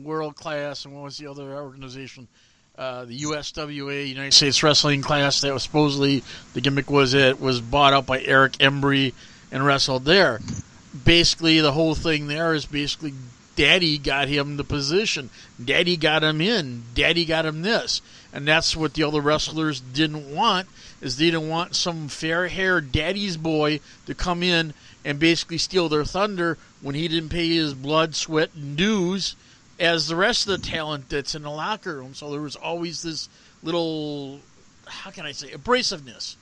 World Class, and what was the other organization? The USWA, United States Wrestling Class. That was supposedly the gimmick was it was bought out by Eric Embry and wrestled there. Basically, the whole thing there is basically Daddy got him the position. Daddy got him in. Daddy got him this. And that's what the other wrestlers didn't want, is they didn't want some fair-haired daddy's boy to come in and basically steal their thunder when he didn't pay his blood, sweat, and dues as the rest of the talent that's in the locker room. So there was always this little, how can I say, abrasiveness,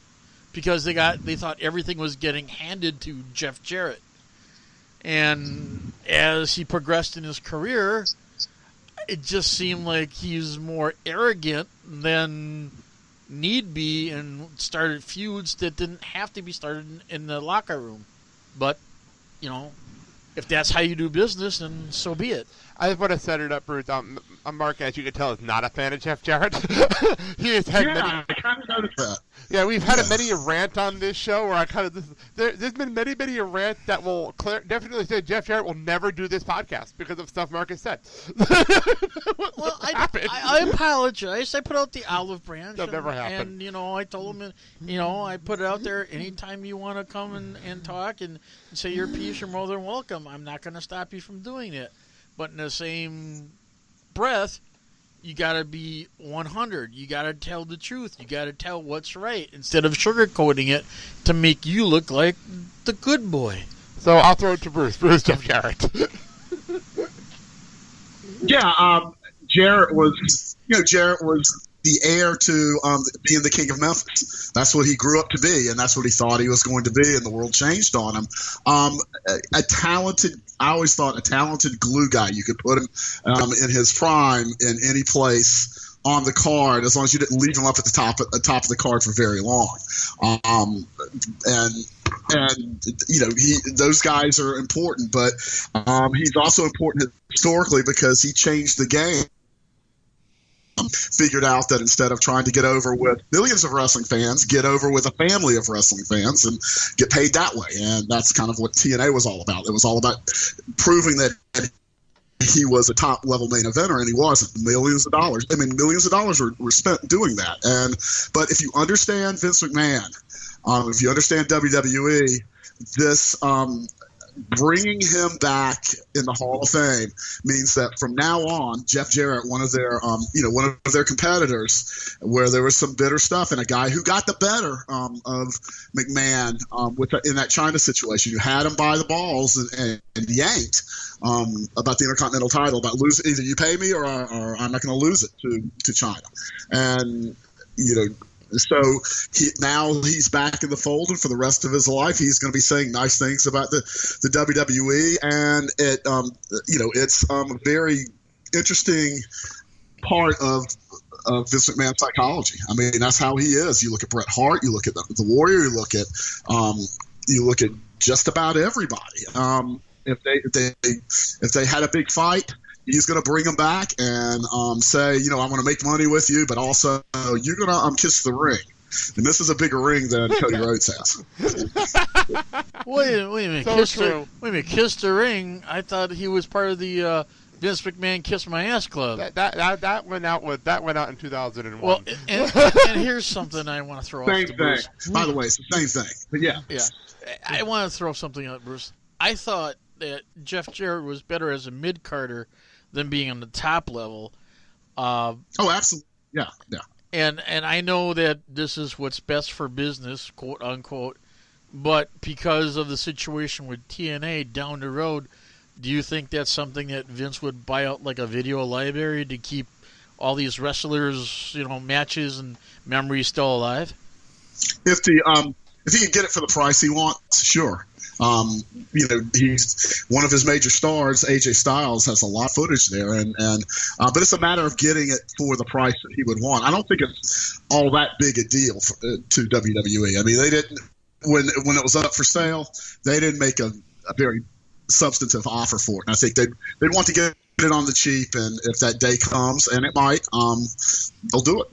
because they thought everything was getting handed to Jeff Jarrett. And as he progressed in his career, it just seemed like he's more arrogant than need be, and started feuds that didn't have to be started in the locker room. But, if that's how you do business, then so be it. I just want to set it up, Bruce. Mark, as you can tell, is not a fan of Jeff Jarrett. He has had I kind of noticed that. Yeah, we've had many a rant on this show where there's been many a rant that will definitely say Jeff Jarrett will never do this podcast because of stuff Mark has said. Well, I apologize. I put out the olive branch. That'll never happen. And, I told him, I put it out there. Anytime you want to come and talk and say your piece, you're more than welcome. I'm not going to stop you from doing it. But in the same breath, you got to be 100. You got to tell the truth. You got to tell what's right instead of sugarcoating it to make you look like the good boy. So I'll throw it to Bruce. Bruce, Jeff Jarrett. Jarrett was the heir to being the king of Memphis. That's what he grew up to be, and that's what he thought he was going to be, and the world changed on him. I always thought a talented glue guy. You could put him in his prime in any place on the card, as long as you didn't leave him up at the top of the card for very long. Those guys are important, but he's also important historically because he changed the game. Figured out that instead of trying to get over with millions of wrestling fans, get over with a family of wrestling fans and get paid that way. And that's kind of what TNA was all about. It was all about proving that he was a top-level main eventer, and he wasn't. Millions of dollars were spent doing that. But if you understand Vince McMahon, if you understand WWE, this bringing him back in the Hall of Fame means that from now on, Jeff Jarrett, one of their competitors, where there was some bitter stuff, and a guy who got the better of McMahon in that China situation, who had him by the balls and yanked about the Intercontinental title, about losing, either you pay me or I'm not going to lose it to China, and So now he's back in the fold, and for the rest of his life, he's going to be saying nice things about the WWE, and it's a very interesting part of Vince McMahon's psychology. I mean, that's how he is. You look at Bret Hart, you look at the Warrior, you look at just about everybody. If they had a big fight, he's going to bring them back and say, I want to make money with you, but also you're going to kiss the ring. And this is a bigger ring than Cody Rhodes has. Wait a minute. Kiss the ring? I thought he was part of the Vince McMahon Kiss My Ass Club. That went out in 2001. Well, and here's something I want to throw same out to thing. Bruce. By the way, it's the same thing. But yeah. I want to throw something out, Bruce. I thought that Jeff Jarrett was better as a mid-carder than being on the top level. Absolutely. Yeah. And I know that this is what's best for business, quote unquote, but because of the situation with TNA down the road, do you think that's something that Vince would buy out, like a video library, to keep all these wrestlers, matches and memories still alive? If he can get it for the price he wants, sure. He's one of his major stars, AJ Styles, has a lot of footage there, but it's a matter of getting it for the price that he would want. I don't think it's all that big a deal to WWE. I mean, they didn't when it was up for sale, they didn't make a very substantive offer for it. And I think they'd want to get it on the cheap, and if that day comes, and it might, they'll do it.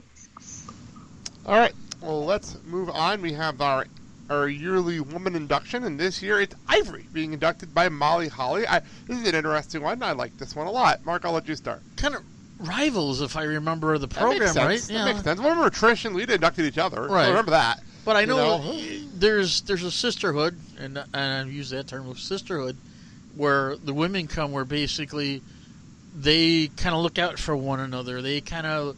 All right. Well, let's move on. We have our our yearly woman induction, and this year it's Ivory being inducted by Molly Holly. This is an interesting one. I like this one a lot. Mark, I'll let you start. Kind of rivals, if I remember the program, right? That makes sense. Remember, Trish and Lita inducted each other. Right. I remember that. But I know there's a sisterhood, and I've used that term of sisterhood, where the women come, where basically they kind of look out for one another. They kind of,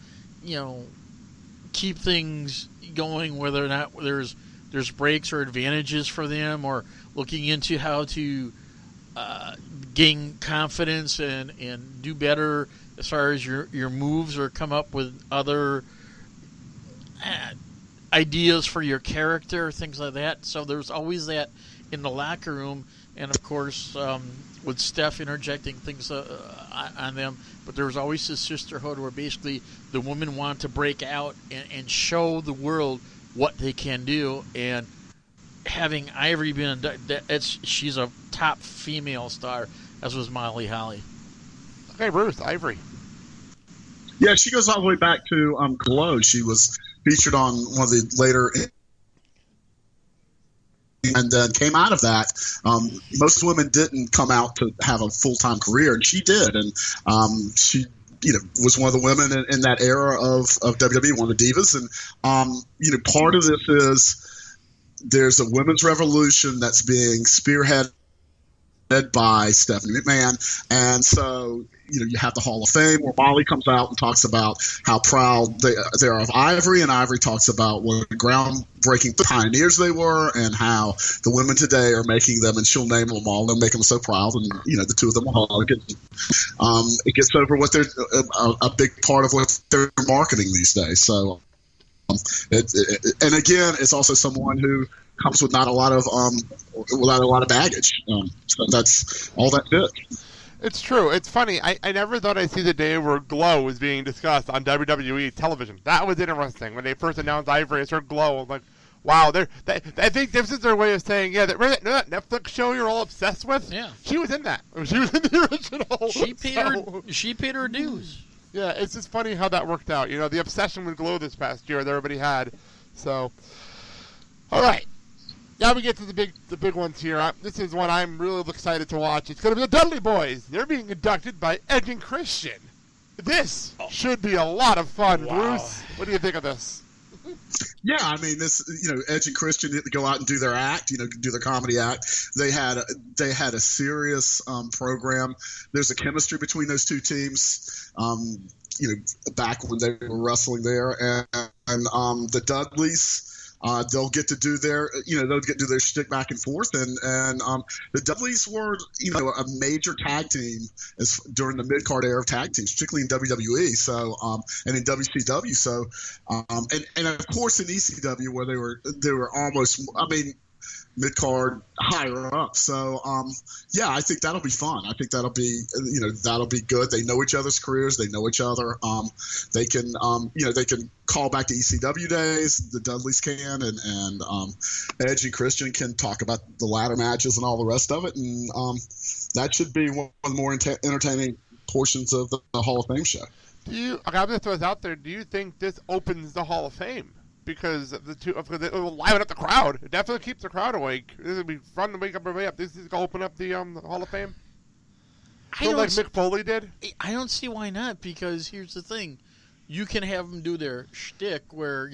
keep things going, whether or not there's breaks or advantages for them, or looking into how to gain confidence and do better as far as your moves, or come up with other ideas for your character, things like that. So there's always that in the locker room, and of course with Steph interjecting things on them. But there was always this sisterhood where basically the women want to break out and show the world what they can do. And having Ivory been she's a top female star, as was Molly Holly. Okay, Bruce, Ivory. Yeah, she goes all the way back to Glow. She was featured on one of the later, and then came out of that. Most women didn't come out to have a full-time career, and she did. And she, was one of the women in that era of WWE, one of the divas. And, part of this is there's a women's revolution that's being spearheaded by Stephanie McMahon. And so, you have the Hall of Fame where Molly comes out and talks about how proud they are of Ivory, and Ivory talks about what groundbreaking pioneers they were and how the women today are making them, and she'll name them all and make them so proud. And, the two of them will hug. It gets over what they're a big part of what they're marketing these days. So, and again, it's also someone who comes with not a lot of baggage. So that's all that is. It's true. It's funny. I never thought I'd see the day where Glow was being discussed on WWE television. That was interesting. When they first announced Ivory as her Glow, I'm like, wow. I think this is their way of saying, that Netflix show you're all obsessed with? Yeah. She was in that. She was in the original. She paid her dues. Yeah, it's just funny how that worked out. The obsession with Glow this past year that everybody had. So, all right. Now we get to the big ones here. This is one I'm really excited to watch. It's going to be the Dudley Boys. They're being inducted by Edge and Christian. This should be a lot of fun, wow. Bruce. What do you think of this? Yeah, I mean, this, Edge and Christian go out and do their act, do their comedy act. They had a serious program. There's a chemistry between those two teams. Back when they were wrestling there, and the Dudleys. They'll get to do their shtick back and forth, and the Dudleys were, a major tag team during the mid-card era of tag teams, particularly in WWE. So, and in WCW. So, and of course in ECW where they were almost, mid-card higher up. So, I think that'll be fun. I think that'll be good. They know each other's careers. They know each other. They can call back to ECW days. The Dudleys can, and Edge and Christian can talk about the ladder matches and all the rest of it. And that should be one of the more entertaining portions of the Hall of Fame show. I'm going to throw this out there. Do you think this opens the Hall of Fame? Because it will liven up the crowd. It definitely keeps the crowd awake. This will be fun to wake up everybody up. This is going to open up the Hall of Fame. Like Mick Foley did. I don't see why not. Because here's the thing: you can have them do their shtick where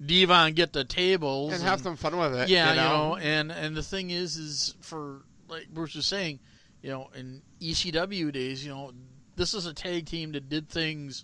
Devon get the tables and have some fun with it. Yeah, and the thing is for, like Bruce was saying, in ECW days, this is a tag team that did things,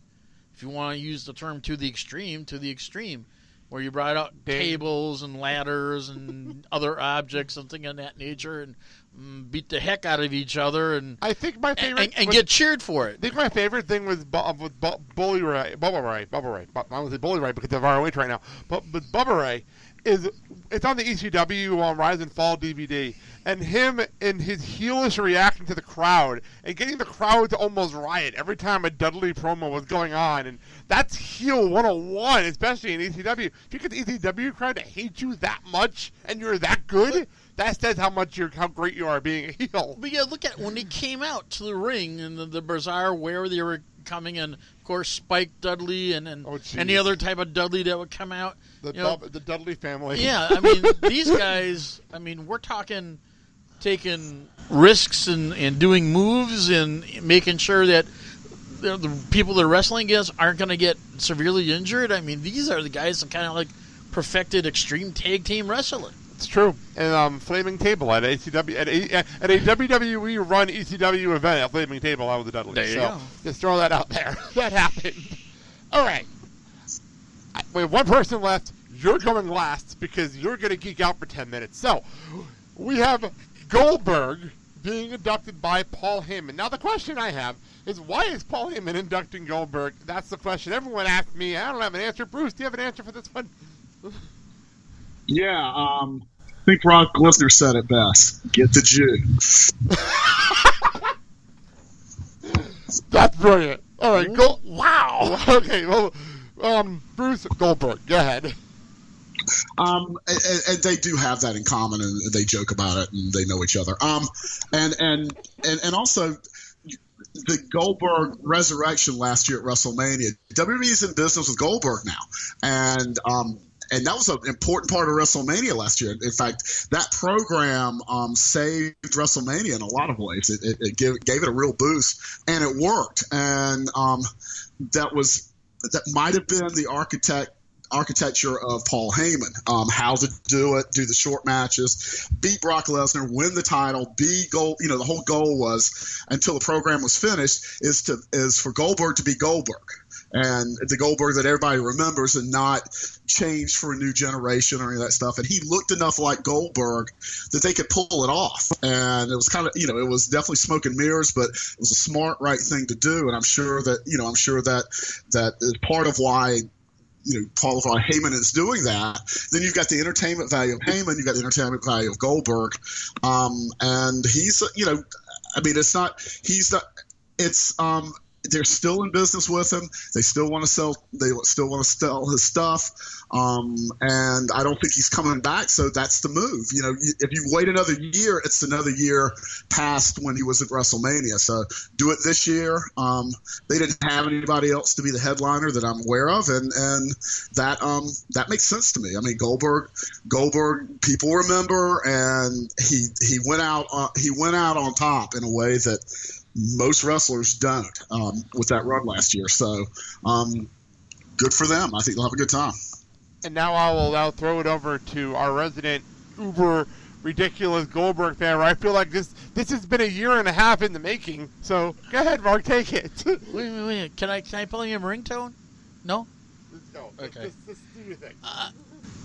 if you want to use the term, to the extreme. Where you brought out tables and ladders and other objects, something of that nature, and beat the heck out of each other, and I think my favorite and get cheered for it. I think my favorite thing was with Bully Ray. Bubba Ray. I don't want to say Bully Ray because they're ROH right now. But with Bubba Ray, it's on the ECW Rise and Fall DVD, and him and his heelish reaction to the crowd and getting the crowd to almost riot every time a Dudley promo was going on, and that's heel 101, especially in ECW. If you get the ECW crowd to hate you that much and you're that good, that says how great you are being a heel. But yeah, look at when they came out to the ring and the bizarre where they were coming in. Of course, Spike Dudley and any other type of Dudley that would come out. The Dudley family. Yeah, I mean, these guys, I mean, we're talking taking risks and doing moves and making sure that the people they're wrestling against aren't going to get severely injured. I mean, these are the guys that kind of like perfected extreme tag team wrestling. It's true. And Flaming Table at ECW at a WWE run ECW event at Flaming Table, I was the Dudley. There you go. Just throw that out there. That happened. All right. We have one person left. You're going last because you're going to geek out for 10 minutes. So we have Goldberg being inducted by Paul Heyman. Now the question I have is, why is Paul Heyman inducting Goldberg? That's the question everyone asked me. I don't have an answer. Bruce, do you have an answer for this one? Yeah, I think Brock Lesnar said it best. Get the Jew. That's brilliant. All right, go. Wow. Okay, well, Bruce Goldberg, go ahead. And they do have that in common, and they joke about it, and they know each other. And also the Goldberg resurrection last year at WrestleMania. WWE's in business with Goldberg now, and that was an important part of WrestleMania last year. In fact, that program saved WrestleMania in a lot of ways. It gave it a real boost, and it worked. And that might have been the architecture of Paul Heyman, how to do it, do the short matches, beat Brock Lesnar, win the title, be gold. You know, the whole goal was, until the program was finished, is for Goldberg to be Goldberg, and the Goldberg that everybody remembers, and not changed for a new generation or any of that stuff. And he looked enough like Goldberg that they could pull it off. And it was kind of, it was definitely smoke and mirrors, but it was a smart, right thing to do. And I'm sure that that is part of why, Paul Heyman is doing that. Then you've got the entertainment value of Heyman, you've got the entertainment value of Goldberg, and he's, they're still in business with him. They still want to sell. They still want to sell his stuff, and I don't think he's coming back. So that's the move. If you wait another year, it's another year past when he was at WrestleMania. So do it this year. They didn't have anybody else to be the headliner that I'm aware of, and that makes sense to me. I mean, Goldberg, people remember, and he went out on top in a way that most wrestlers don't, with that run last year. So good for them. I think they'll have a good time. And now I will now throw it over to our resident uber ridiculous Goldberg fan, where I feel like this has been a year and a half in the making. So go ahead, Mark, take it. Wait. Can I play him a ringtone? No? No. Okay. Let's do your thing.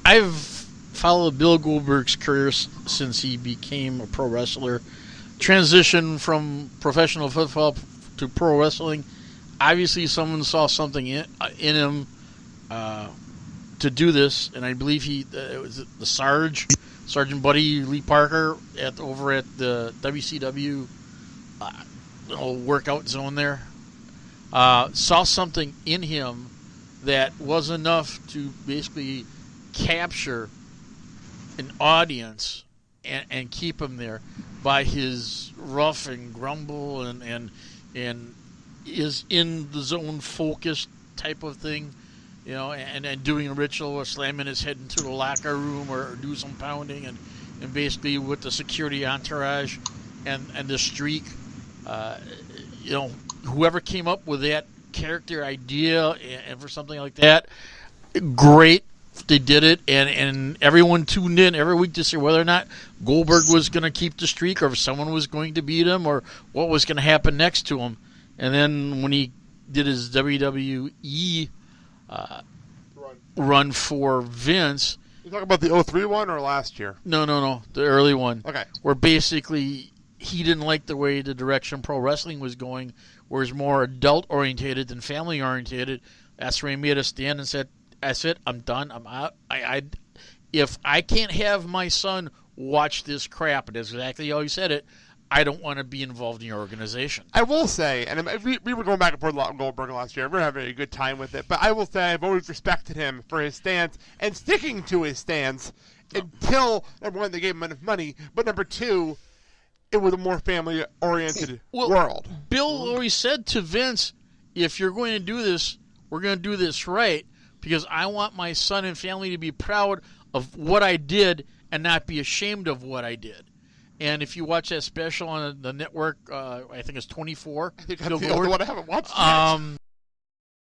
I've followed Bill Goldberg's career since he became a pro wrestler. Transition from professional football to pro wrestling. Obviously, someone saw something in him to do this, and I believe it was the Sergeant Buddy Lee Parker over at the WCW workout zone there. Saw something in him that was enough to basically capture an audience and keep him there by his rough and grumble and is in the zone focused type of thing, and doing a ritual or slamming his head into the locker room or do some pounding and basically with the security entourage and the streak, whoever came up with that character idea and for something like that, great. They did it, and everyone tuned in every week to see whether or not Goldberg was going to keep the streak, or if someone was going to beat him, or what was going to happen next to him. And then when he did his WWE run for Vince... You talking about the 03 one or last year? No, the early one. Okay. Where basically he didn't like the way the direction pro wrestling was going, where it's more adult-orientated than family-orientated. That's where he made a stand and said, that's it. I'm done. I'm out. If I can't have my son watch this crap, and that's exactly how he said it, I don't want to be involved in your organization. I will say, and we were going back and forth a lot on Goldberg last year. We're having a good time with it. But I will say I've always respected him for his stance and sticking to his stance until, number one, they gave him enough money, but number two, it was a more family-oriented world. Bill always said to Vince, if you're going to do this, we're going to do this right, because I want my son and family to be proud of what I did and not be ashamed of what I did. And if you watch that special on the network, I think it's 24. I think that's the only one I haven't watched yet.